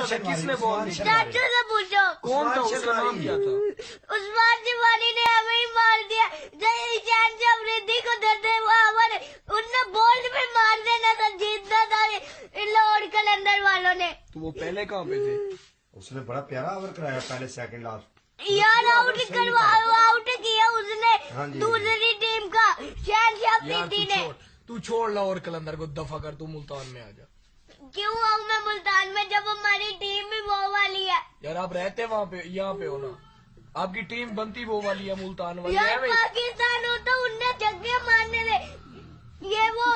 पता था किसने बॉल दी? चाचू से पूछो। कौन था, उसका नाम क्या था? उस्मान शिवानी ने हमें ही मार दिया। जय ईशान से अफरीदी को देते हुए हमारे उनने बॉल में मार देना था, जीतना था इन लाहौर कलंदर वालों ने। तो वो पहले कहाँ पे थे? उसने बड़ा प्यारा ओवर कराया पहले सेकंड लास्ट। यार आउट किया उसने हाँ जी। दूसरी टीम का शहनशाह यार अफरीदी ने। तू छोड़ लाहौर कलंदर को, दफा कर, तू मुल्तान में आ जा। क्यों आऊँ मैं मुल्तान में जब हमारी टीम भी वो वाली है? यार आप रहते वहाँ पे, यहाँ पे हो ना, आपकी टीम बनती वो वाली है, मुल्तान वाली यार है भाई। पाकिस्तान हो तो उनने जगह मारने दे। ये वो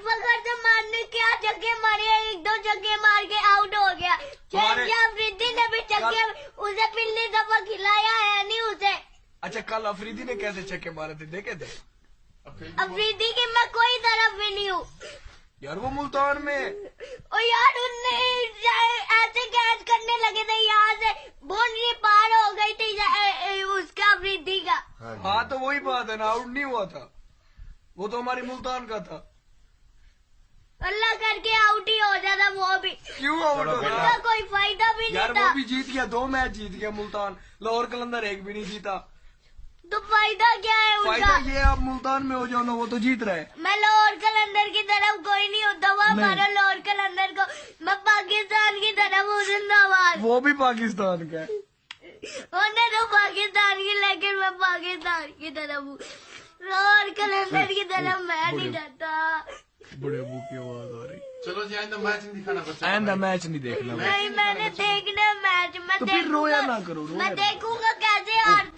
फखर से मारने क्या जगह मारी है, एक दो जगह मार के आउट हो गया। शहनशाह अफरीदी ने भी जगह उसे पिछली दफा खिलाया है नहीं उसे। अच्छा, कल अफरीदी ने कैसे छक्के मारे थे, देखे थे? अफरीदी की मैं कोई तरफ भी नहीं हूँ। यार वो मुल्तान में। और यार उनने ऐसे कैच करने लगे थे, यहाँ से बाउंड्री पार हो गई थी उसका अफरीदी का। हाँ तो वही बात है ना, आउट नहीं हुआ था वो, तो हमारी मुल्तान का था। अल्लाह करके आउट ही हो जाता वो भी। क्यों आउट हो उसका गया? कोई फायदा भी यार नहीं वो था। भी जीत गया, 2 मैच जीत गया मुल्तान, लाहौर कलंदर एक भी नहीं जीता। तो फायदा क्या है फायदा उनका? ये आप मुल्तान में हो जाओ ना, वो तो जीत रहे। मैं लाहौर कलंदर की तरफ कोई नहीं होता, वो हमारा लाहौर कलंदर को। मैं पाकिस्तान की तरफ हूँ, जिंदाबाद। वो भी पाकिस्तान का है। उन्हें तो पाकिस्तान की, लेकिन मैं पाकिस्तान की तरफ हूँ। लाहौर कलंदर की तरफ मैं नहीं जाता। बड़े अबू की आवाज आ रही। चलो जी आइंदा मैच नहीं दिखाना बच्चा। आइंदा मैच नहीं देखना। नहीं मैंने देखना मैच। मैं तो फिर रोया देखूंगा, ना करो, रोया मैं ना। देखूंगा कैसे हार